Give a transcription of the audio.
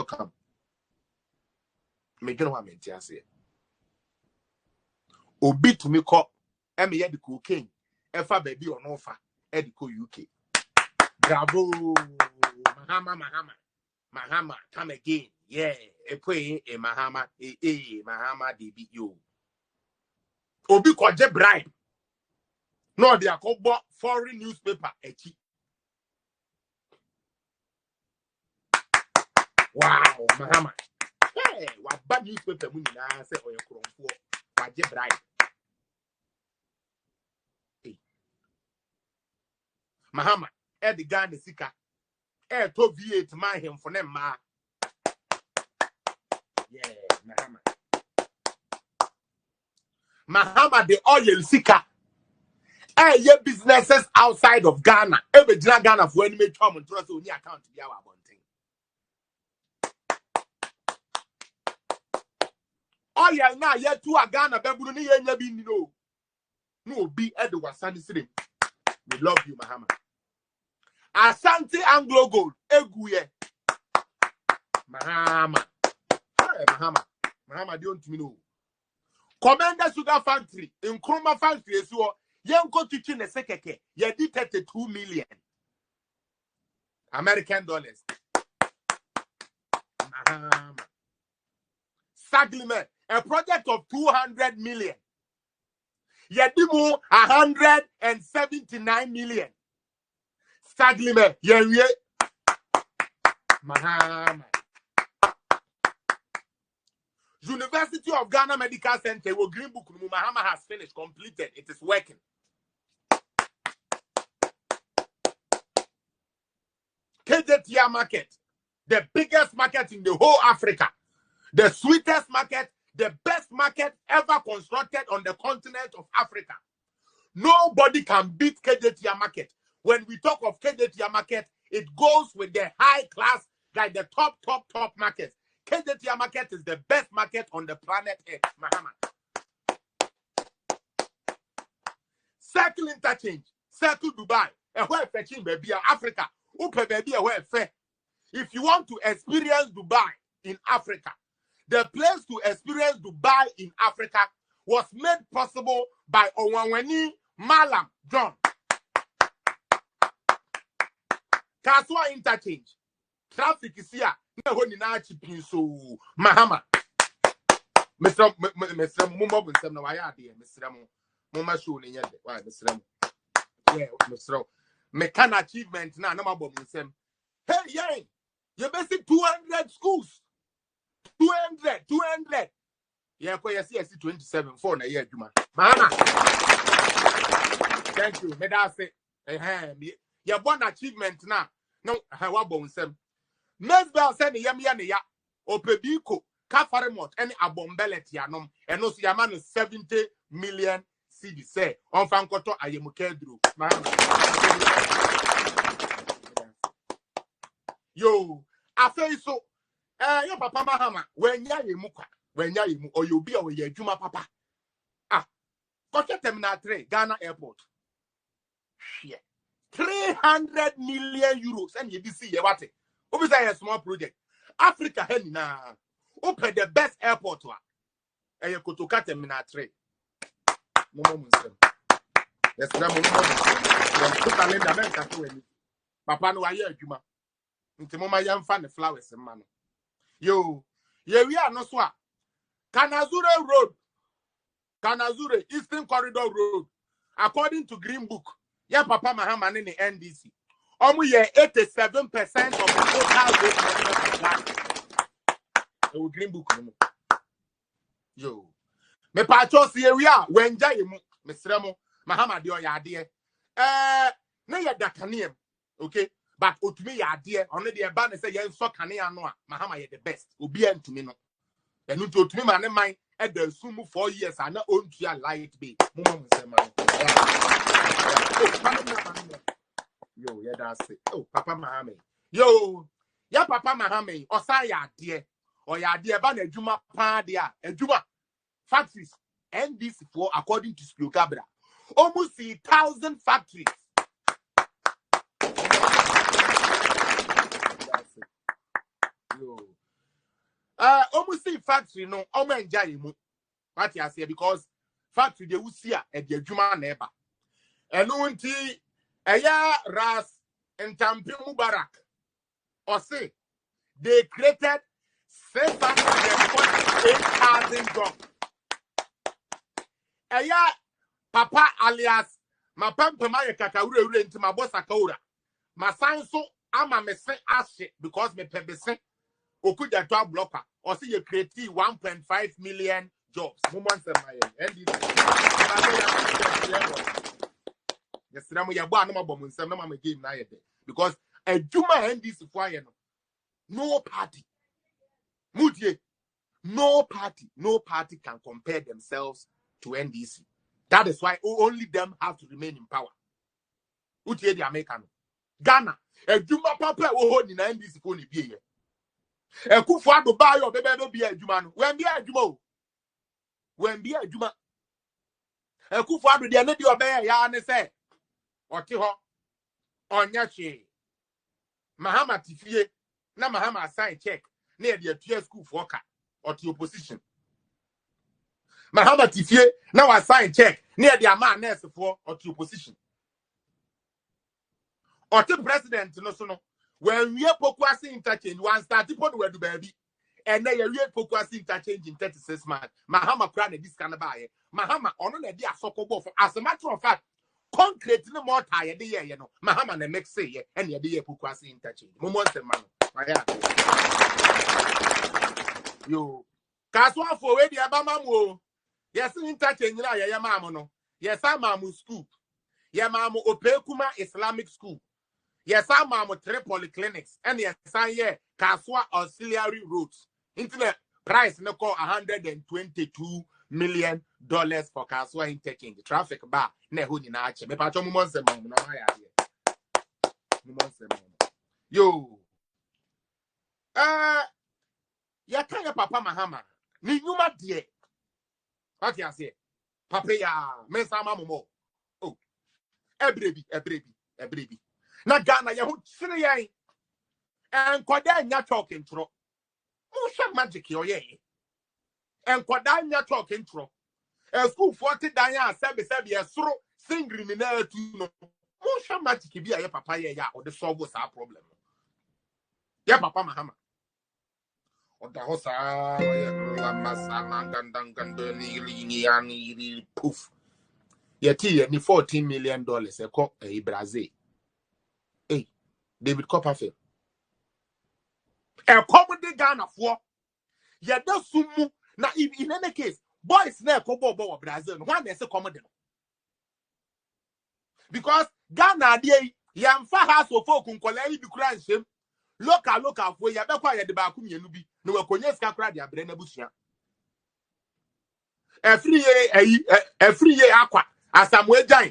welcome. Me get one mentiase. Obi to me call me the cocaine. Efa baby on offer. Ediko UK. Bravo. Mahama, come again. Yeah, a pray a Mahama, Mahama DBU. Obi kwaje bribe. No, they are called foreign newspaper. Wow, Mahama. Hey, what bad newspaper money na say on your crown for kwaje bribe. Hey. Mahama, the Ghana sika. To V8 my him for them ma. Yeah, Mahama. Mahama the oil seeker. Your businesses outside of Ghana. Every Ghana for any make come and trust only account to be our bunting. Oil now yet to a Ghana babu ni yen be no be at the wasani stream. We love you, Mahama. Asante Anglo Gold Eguye. Mahama. Hey, Mahama don't me know. Commander Sugar Factory in Kroma Factory is your young go to China Sekeke. You did 32 million American dollars. Mahama. Saglime, a project of 200 million. You did more 179 million. Saglime, yeah. Mahama. University of Ghana Medical Center, where Green Book Mahama has finished, completed. It is working. Kejetia market, the biggest market in the whole Africa, the sweetest market, the best market ever constructed on the continent of Africa. Nobody can beat Kejetia market. When we talk of Kejetia market, it goes with the high class, like the top markets. Kejetia market is the best market on the planet Earth, Mahama. Circle Interchange, Circle Dubai, and where fetching baby Africa, Upe baby where fair. If you want to experience Dubai in Africa, the place to experience Dubai in Africa was made possible by Owanweni Malam John. Kaswa Interchange, traffic is here. So Mahama, Mr. Mumbo and Sam Nawaya, Mr. Mumma showing yet. Why, Mr. Yeah, Mr. Mecan achievement now, no more Sam. Hey, yeah, you basic 200 schools. 200. Yeah, I see 27 for a year, Juma. Mahama. Thank you. May I say, you one achievement now. No, how about Sam? Mesbel said ya Opebiko, Kafaremot, any abombelet yanom, and no Siaman 70 million CD say on Fankoto Ayemukedru. Yo, I say so. Your papa Mahama, when ya muka, when ya or you be away, Juma papa. Ah, Kocha Terminal 3, Ghana Airport. Shit. 300 million euros, and you see what it. Obviously, a small project. Africa, na open the best airport. And you could to cut them in a tray. Yes, Papa, no, I hear you, ma. Into Mama Yam fan the flowers and man. Yo, yeah, we are no swap. Kanazure Road, Kanazure Eastern Corridor Road, according to Green Book. Yeah, Papa Mahama in the NDC. We are 87% of the total road Green Book. Yo, me patrol here we are. When Jayimu, Mr. Mahama, dear, ya dear. No, you're Dakanium, okay? But to me, ya dear, only the banner say, yes, so Kania no, Mahama, you're the best. Obedient to me, no. And to me, man, mine at the Sumu 4 years, I know own to your light be. Yo, yeah, that's it. Oh, Papa Mahame. Yo, yeah, Papa Mahame. Or say ya dear. Or ya dear ban a Juma pa dia. A Juma factories. And this for according to Spilgabra. Almost 1,000 factories. That's it. Yo. almost see factory no enjoy mu. What you say because factory they will see a the juma neighbor. And unti aya ras and Tampi Mubarak or say they created 648,000 jobs. Aya Papa alias my pampa my kakawure into my boss akaura. My son so ama me say ashe because me pebese okuja to blocker or see you create 1.5 million jobs. Moment my and yes, I'm ya ba no mabom nsem no ma game na yede because a juma NDC fire no party. Mudie no party can compare themselves to NDC. That is why only them have to remain in power. Utie the American Ghana a juma papa wo ni na NDC ko ni bie ye e kufu ado ba yo bebe be a juma no when be a juma e kufu ado de na di obe ya ne se ote ho onya hwe mahama tifie na mahama sign check na e de atua school for ka ote opposition mahama tifie na wa sign check na e de ama nurse for ote opposition ote president no so no when we pokuasi interchange one start people we do baby and then we pokuasi interchange in 36 months mahama kra na this kind of buy mahama ono na dia sokobo for as a matter of fact concrete no more tire de ye no mahama na make say ye and ye de pokuasi interchange mo nsem man aya yo kaswa for we dia ba mamu yes interchange na ye mamu no yes amamu school ye mamu opekuma Islamic school. Yes, I'm a Tripoli clinics, and yes, I hear Kaswa auxiliary roads. Internet price no call $122 million for Kaswa Interchange. The traffic bar, ne huni na ache. Me pacho mumonse mamu na maya here. Mumonse mamu. Yo, ya kanya papa mahama. Ni nyuma die. What you say? Papa ya mensa mamu mo. Oh, ebrebi. Na Ghana ya hu chire yan en kwada nya talking tro mo hwe magic yo ye en kwada nya talking tro e school 40 dan ya sebe esoro singri mi na atu no mo hwe magic bi ya papa ye ya o de solve sa problem ya papa mahama o da ho sa ye la masa mangandangan ni yani poof ye ti ni $14 million e ko e Brazil. Hey, David Copperfield. A comedy Ghana for ya da sumu na in any case, boys na kobo Brazil. One is a comedy. Because Ghana dey yamfa house of folk nkolai bi kura nsem. Local for ya be kwa ya de ba ku mienu bi. No we konye ska kura de abre na busua. Every year akwa asamwe jan